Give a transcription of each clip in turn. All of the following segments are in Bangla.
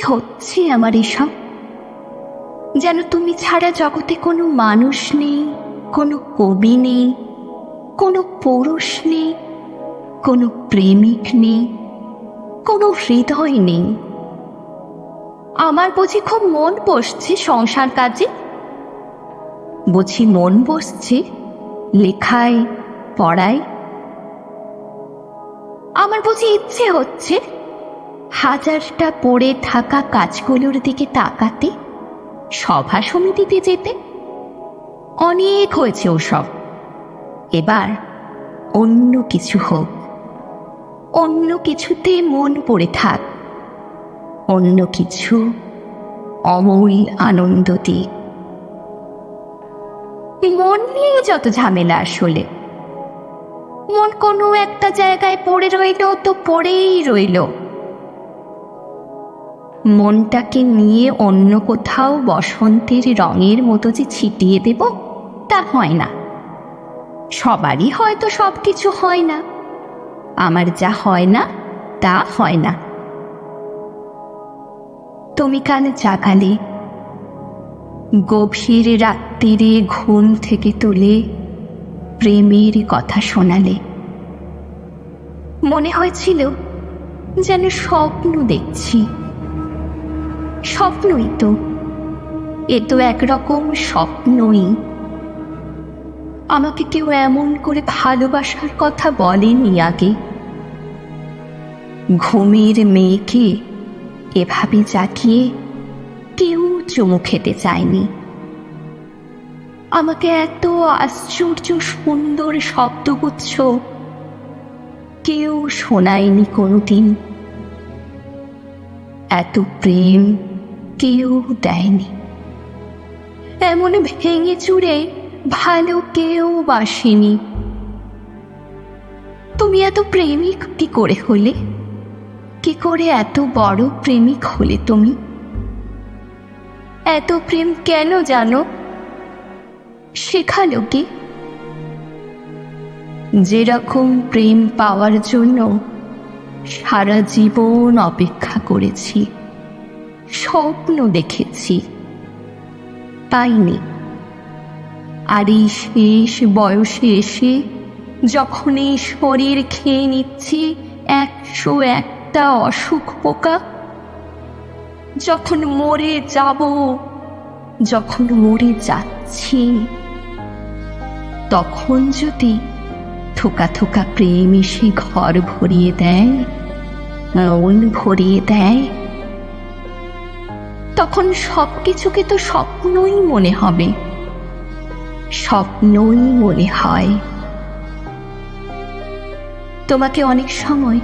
হচ্ছে আমার এসব? যেন তুমি ছাড়া জগতে কোনো মানুষ নেই, কোনো কবি নেই, কোনো পুরুষ নেই, কোনো প্রেমিক নেই, কোনো হৃদয় নেই। আমার বুঝি খুব মন বসছে সংসার কাজে? বুঝি মন বসছে লেখায়, পড়ায়? আমার বুঝি ইচ্ছে হচ্ছে হাজারটা পড়ে থাকা কাজগুলোর দিকে তাকাতে, সভা সমিতিতে যেতে? অনেক হয়েছে ওসব, এবার অন্য কিছু হোক, অন্য কিছুতে মন পড়ে থাক, অন্য কিছু অমূল আনন্দ দিক। মন নিয়ে যত ঝামেলা আসলে। মন কোনো একটা জায়গায় পড়ে রইল তো পড়েই রইল। মনটাকে নিয়ে অন্য কোথাও বসন্তের রঙের মতো যে ছিটিয়ে দেব, তা হয় না। সবারই হয়তো সব কিছু হয় না, আমার যা হয় না তা হয় না। তুমি কাল জাগালে, গভীর রাত্রিরে ঘুম থেকে তুলে প্রেমের কথা শোনালে। মনে হয়েছিল যেন স্বপ্ন দেখছি। স্বপ্নই তো, এ তো একরকম স্বপ্নই। আমাকে কেউ এমন করে ভালোবাসার কথা বলেনি আগে। ঘুমের মেয়েকে এভাবে জাগিয়ে কেউ চুমু খেতে চায়নি। আমাকে এত আশ্চর্য সুন্দর শব্দগুচ্ছ কেউ শোনায়নি কোনোদিন। এত প্রেম কেউ দেয়নি। এমন ভেঙে চুরে ভালো কেউ বাসেনি। তুমি এত প্রেমিক কি করে হলে? কি করে এত বড় প্রেমিক হলে তুমি? এত প্রেম কেন জানো? শেখালো কে? যেরকম প্রেম পাওয়ার জন্য সারা জীবন অপেক্ষা করেছি, স্বপ্ন দেখেছি, পাইনি। আর এই শেষ বয়সে এসে যখন এই শরীর খেয়ে নিচ্ছি 101টা অসুখ পোকা, যখন মরে যাব, যখন মরে যাচ্ছি, তখন যদি থোকা থোকা প্রেম এসে ঘর ভরিয়ে দেয়, মন ভরিয়ে দেয়, তখন সবকিছুকে তো স্বপ্নই মনে হবে, স্বপ্নই মনে হয়। তোমাকে অনেক সময়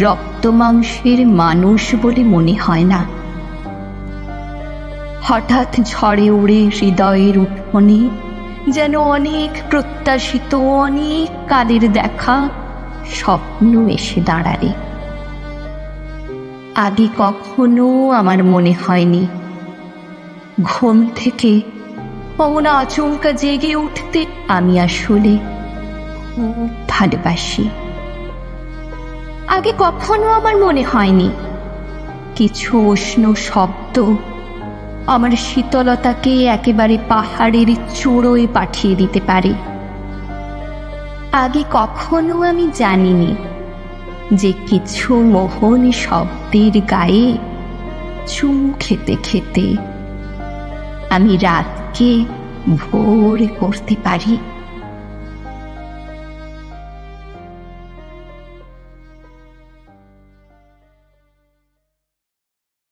রক্ত মাংসের মানুষ বলে মনে হয় না। হঠাৎ ঝড়ে উড়ে হৃদয়ের উঠোনে যেন অনেক প্রত্যাশিত, অনেক কালের দেখা স্বপ্ন এসে দাঁড়ালে। আগে কখনো আমার মনে হয়নি ঘুম থেকে অমন আচমকা জেগে উঠতে আমি আসলে খুব ভালোবাসি। আগে কখনো আমার মনে হয়নি কিছু উষ্ণ শব্দ আমার শীতলতাকে একেবারে পাহাড়ের চূড়োয় পাঠিয়ে দিতে পারে। আগে কখনো আমি জানিনি যে কিছু মোহন শব্দের গায়ে চুমু খেতে খেতে আমি রাতকে ভোর করতে পারি।